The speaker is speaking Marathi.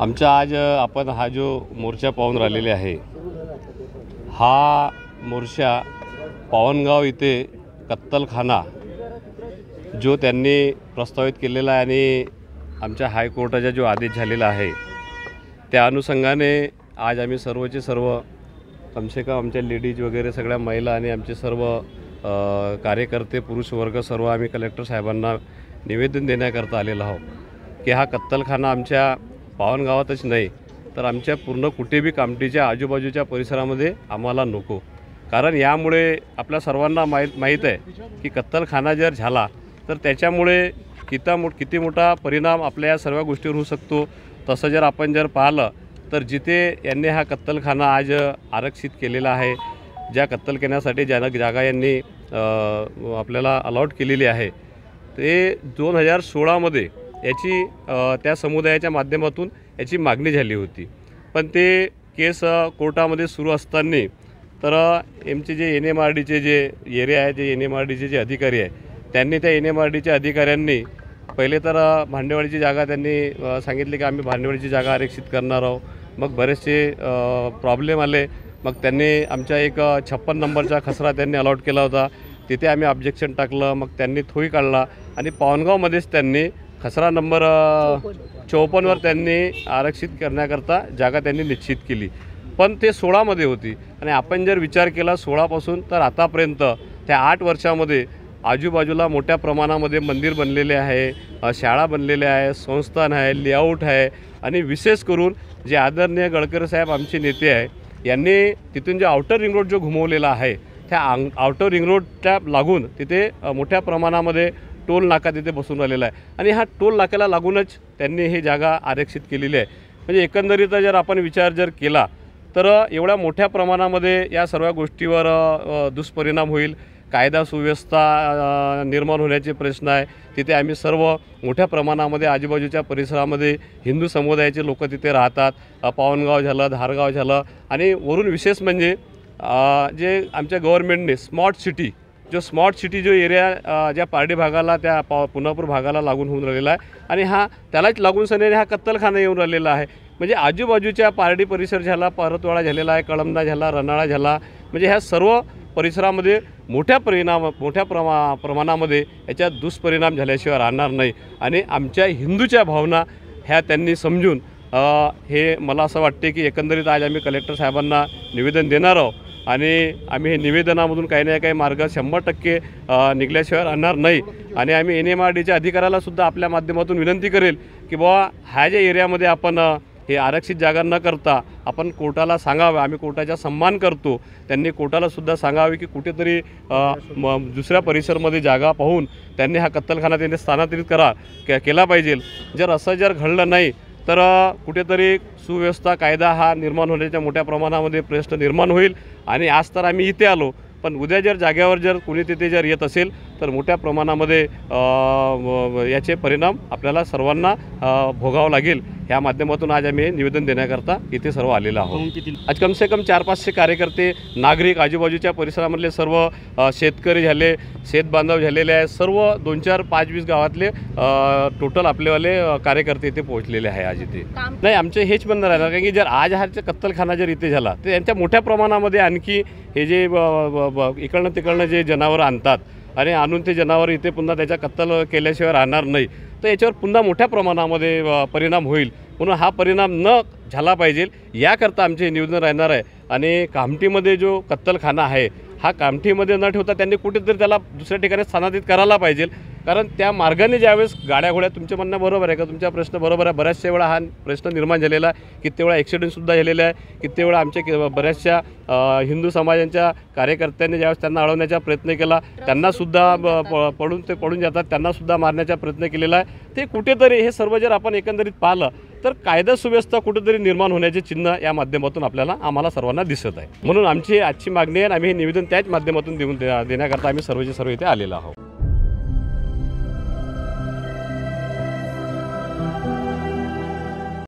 आमचा आज आपण हा जो मोर्चा पाहून राहिलेले आहे, हा मोर्चा पावनगाव इथे कत्तलखाना जो त्यांनी प्रस्तावित केलेला आहे आणि आमच्या हायकोर्टाचा जो आदेश झालेला आहे त्या अनुषंगाने आज आम्ही सर्वचे सर्व कमसे कम आमच्या लेडीज वगैरे सगळ्या महिला आणि आमचे सर्व कार्यकर्ते पुरुष वर्ग सर्व आम्ही कलेक्टर साहेबांना निवेदन देण्याकरता आलेलो आहोत की हा कत्तलखाना आमच्या पावनगावातच नाही तर आमच्या पूर्ण कुठेबी कामठीच्या आजूबाजूच्या परिसरामध्ये आम्हाला नको। कारण यामुळे आपल्या सर्वांना माहीत आहे की कत्तलखाना जर झाला तर त्याच्यामुळे किती मोठा परिणाम आपल्या या सर्व गोष्टीवर होऊ शकतो। तसं जर आपण जर पाहिलं तर जिथे यांनी हा कत्तलखाना आज आरक्षित केलेला आहे, ज्या कत्तलखान्यासाठी जागा यांनी आपल्याला अलॉट केलेली आहे, ते 2016मध्ये याची त्या समुदायाच्या माध्यमातून याची मागणी झाली होती। पण ते केस कोर्टामध्ये सुरू असताना तर एमचे जे NMRDचे जे एरिया आहे, जे NMRDचे जे अधिकारी आहे, त्यांनी त्या NMRDच्या अधिकाऱ्यांनी पहिले तर भांडेवाडीची जागा त्यांनी सांगितले की आम्ही भांडेवाडीची जागा आरक्षित करणार आहोत। मग बरेचसे प्रॉब्लेम आले, मग त्यांनी आमच्या एक 56 नंबरचा खसरा त्यांनी अलॉट केला होता, तिथे आम्ही ऑब्जेक्शन टाकलं। मग त्यांनी थोई काढला आणि पावनगावमध्येच त्यांनी खसरा नंबर 54वर त्यांनी आरक्षित करण्याकरता जागा त्यांनी निश्चित केली। पण ते 16मध्ये होती आणि आपण जर विचार केला 16पासून तर आतापर्यंत त्या 8 वर्षामध्ये आजूबाजूला मोठ्या प्रमाणामध्ये मंदिर बनलेले आहे, शाळा बनलेल्या आहे, संस्थान आहे, लेआउट आहे आणि विशेष करून जे आदरणीय गडकरी साहेब आमचे नेते आहे यांनी तिथून जे आउटर रिंग रोड जो घुमवलेला आहे त्या आउटर रिंग रोडच्या लागून तिथे मोठ्या प्रमाणामध्ये टोल नाका तिथे बसून राहिलेला आहे आणि हा टोल नाक्याला लागूनच त्यांनी ही जागा आरक्षित केलेली आहे। म्हणजे एकंदरीत जर आपण विचार जर केला तर एवढ्या मोठ्या प्रमाणामध्ये या सर्व गोष्टीवर दुष्परिणाम होईल, कायदा सुव्यवस्था निर्माण होण्याचे प्रश्न आहे। तिथे आम्ही सर्व मोठ्या प्रमाणामध्ये आजूबाजूच्या परिसरामध्ये हिंदू समुदायाचे लोक तिथे राहतात, पावनगाव झालं, धारगाव झालं आणि वरून विशेष म्हणजे जे आमच्या गव्हर्नमेंटने स्मार्ट सिटी जो एरिया ज्या पारडी भागाला त्या पुनापूर भागाला लागून होऊन राहिलेला आहे आणि त्यालाच लागून सनेने हा कत्तलखाना येऊन राहिलेला आहे। म्हणजे आजूबाजूच्या पारडी परिसर झाला, परतवाडा झालेला आहे, कळमना झाला, रनाळा झाला, म्हणजे ह्या सर्व परिसरामध्ये मोठ्या प्रमाणामध्ये याच्या दुष्परिणाम झाल्याशिवाय राहणार नाही आणि आमच्या हिंदूच्या भावना ह्या त्यांनी समजून हे मला असं वाटते की एकंदरीत आज आम्ही कलेक्टर साहेबांना निवेदन देणार आहोत आणि आम्ही हे निवेदनामधून काही ना काही मार्ग 100% निघल्याशिवाय राहणार नाही। आणि आम्ही NMRDच्या अधिकाऱ्याला सुद्धा आपल्या माध्यमातून विनंती करेल की बाबा ह्या ज्या एरियामध्ये आपण हे आरक्षित जागा न करता आपण कोर्टाला सांगावे, आम्ही कोर्टाचा सन्मान करतो, त्यांनी कोर्टाला सुद्धा सांगावे की कुठेतरी दुसऱ्या परिसरमध्ये जागा पाहून त्यांनी हा कत्तलखाना त्यांनी स्थानांतरित केला पाहिजे। जर असं जर घडलं नाही तर कुठेतरी सुव्यवस्था कायदा हा निर्माण होण्याच्या मोठ्या प्रमाणामध्ये प्रश्न निर्माण होईल आणि आज तर आम्ही इथे आलो, पण उद्या जर जागेवर जर कोणी तिथे जर येत असेल तर मोठ्या प्रमाणामध्ये याचे परिणाम आपल्याला सर्वांना भोगावं लागेल। ह्या माध्यमातून आज आम्ही निवेदन देण्याकरता इथे सर्व आलेलो आहोत। आज कमसे कम 400-500 कार्यकर्ते, नागरिक, आजूबाजूच्या परिसरामधले सर्व शेतकरी झाले, शेतबांधव झालेले आहे, सर्व 2-4-5-20 गावातले टोटल आपलेवाले कार्यकर्ते इथे पोहोचलेले आहे आज इथे। नाही, आमचे हेच म्हणणं राहणार कारण की जर आज हा कत्तलखाना जर इथे झाला तर यांच्या मोठ्या प्रमाणामध्ये आणखी हे जे इकडनं तिकडनं जे जनावरं आणतात आणि आणून ते जनावर इथे पुन्हा त्याच्या कत्तल केल्याशिवाय राहणार नाही तर याच्यावर पुन्हा मोठ्या प्रमाणामध्ये परिणाम होईल। म्हणून हा परिणाम न झाला पाहिजे याकरता आमचे निवेदन राहणार आहे। आणि कामठीमध्ये जो कत्तलखाना आहे हा कामठीमध्ये न ठेवता त्यांनी कुठेतरी त्याला दुसऱ्या ठिकाणी स्थानांतरित करायला पाहिजे। कारण त्या मार्गाने ज्यावेळेस गाड्या घोड्या, तुमचं म्हणणं बरोबर आहे का, तुमचा प्रश्न बरोबर आहे, बऱ्याचशा वेळा हा प्रश्न निर्माण झालेला आहे, किती वेळा ॲक्सिडेंटसुद्धा झालेला आहे, किती वेळा आमच्या बऱ्याचशा हिंदू समाजाच्या कार्यकर्त्यांनी ज्यावेळेस त्यांना अडवण्याचा प्रयत्न केला त्यांनासुद्धा पडून जातात, त्यांनासुद्धा मारण्याचा प्रयत्न केलेला आहे। ते कुठेतरी हे सर्व जर आपण एकंदरीत पाहिलं तर कायदा सुव्यवस्था कुठेतरी निर्माण होण्याचे चिन्ह या माध्यमातून आम्हाला सर्वांना दिसत आहे। म्हणून आमची आजची मागणी आहे, आम्ही हे निवेदन त्याच माध्यमातून देण्याकरता आम्ही सर्वचे सर्व इथे आलेलो आहोत।